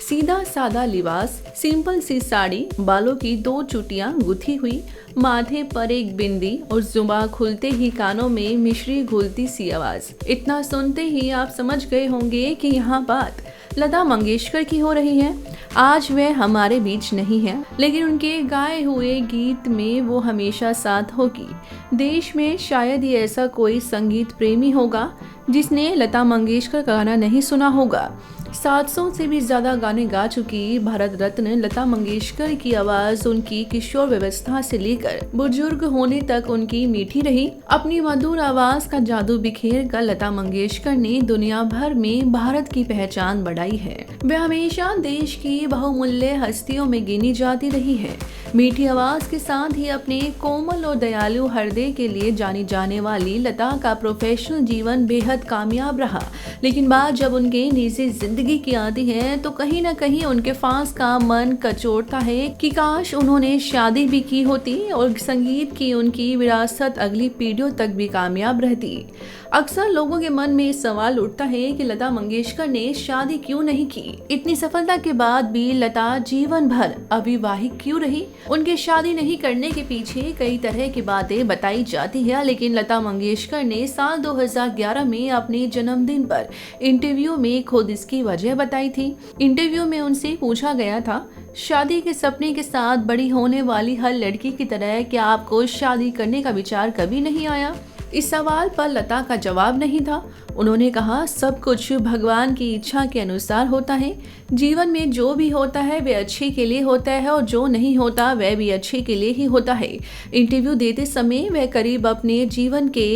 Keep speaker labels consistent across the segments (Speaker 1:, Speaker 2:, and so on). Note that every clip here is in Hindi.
Speaker 1: सीधा सादा लिबास, सिंपल सी साड़ी, बालों की 2 चुटियां गुथी हुई, माथे पर एक बिंदी और जुबां खुलते ही कानों में मिश्री घुलती सी आवाज। इतना सुनते ही आप समझ गए होंगे कि यहाँ बात लता मंगेशकर की हो रही है। आज वह हमारे बीच नहीं है, लेकिन उनके गाए हुए गीत में वो हमेशा साथ होगी। देश में शायद ही ऐसा कोई संगीत प्रेमी होगा जिसने लता मंगेशकर का गाना नहीं सुना होगा। 700 से भी ज्यादा गाने गा चुकी भारत रत्न लता मंगेशकर की आवाज उनकी किशोर व्यवस्था से लेकर बुजुर्ग होने तक उनकी मीठी रही। अपनी मधुर आवाज का जादू बिखेर कर लता मंगेशकर ने दुनिया भर में भारत की पहचान बढ़ाई है। वे हमेशा देश की बहुमूल्य हस्तियों में गिनी जाती रही है। मीठी आवाज के साथ ही अपने कोमल और दयालु हृदय के लिए जानी जाने वाली लता का प्रोफेशनल जीवन बेहद कामयाब रहा, लेकिन बात जब उनके निजी जिंदगी की आती है तो कहीं ना कहीं उनके फैंस का मन कचोटता है कि काश उन्होंने शादी भी की होती और संगीत की उनकी विरासत अगली पीढ़ियों तक भी कामयाब रहती। अक्सर लोगों के मन में सवाल उठता है कि लता मंगेशकर ने शादी क्यों नहीं की। इतनी सफलता के बाद भी लता जीवन भर अविवाहित क्यों रही। उनके शादी नहीं करने के पीछे कई तरह की बातें बताई जाती है, लेकिन लता मंगेशकर ने साल 2011 में अपने जन्मदिन पर इंटरव्यू में खुद इसकी वजह बताई थी। इंटरव्यू में उनसे पूछा गया था, शादी के सपने के साथ बड़ी होने वाली हर लड़की की तरह क्या आपको शादी करने का विचार कभी नहीं आया। इस सवाल पर लता का जवाब नहीं था। उन्होंने कहा, सब कुछ भगवान की इच्छा के अनुसार होता है। जीवन में जो भी होता है वह अच्छे के लिए होता है और जो नहीं होता वह भी अच्छे के लिए ही होता है। इंटरव्यू देते समय वह करीब अपने जीवन के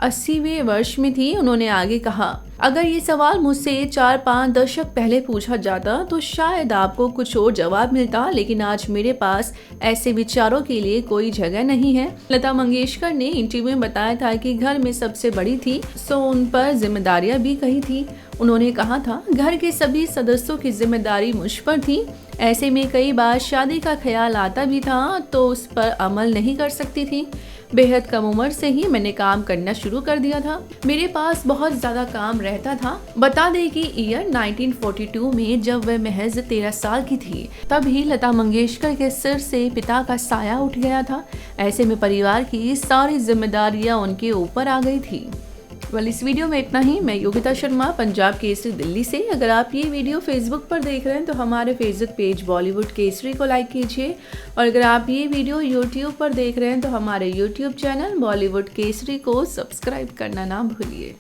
Speaker 1: 80वें वर्ष में थी। उन्होंने आगे कहा, अगर ये सवाल मुझसे 4-5 दशक पहले पूछा जाता तो शायद आपको कुछ और जवाब मिलता, लेकिन आज मेरे पास ऐसे विचारों के लिए कोई जगह नहीं है। लता मंगेशकर ने इंटरव्यू में बताया था कि घर में सबसे बड़ी थी, सो उन पर जिम्मेदारियां भी कही थी। उन्होंने कहा था, घर के सभी सदस्यों की जिम्मेदारी मुझ पर थी। ऐसे में कई बार शादी का ख्याल आता भी था तो उस पर अमल नहीं कर सकती थी। बेहद कम उम्र से ही मैंने काम करना शुरू कर दिया था। मेरे पास बहुत ज्यादा काम रहता था। बता दें कि ईयर 1942 में जब वह महज 13 साल की थी, तब ही लता मंगेशकर के सिर से पिता का साया उठ गया था। ऐसे में परिवार की सारी जिम्मेदारियां उनके ऊपर आ गई थी। इस वीडियो में इतना ही। मैं योगिता शर्मा, पंजाब केसरी दिल्ली से। अगर आप ये वीडियो फेसबुक पर देख रहे हैं तो हमारे फेसबुक पेज बॉलीवुड केसरी को लाइक कीजिए, और अगर आप ये वीडियो यूट्यूब पर देख रहे हैं तो हमारे यूट्यूब चैनल बॉलीवुड केसरी को सब्सक्राइब करना ना भूलिए।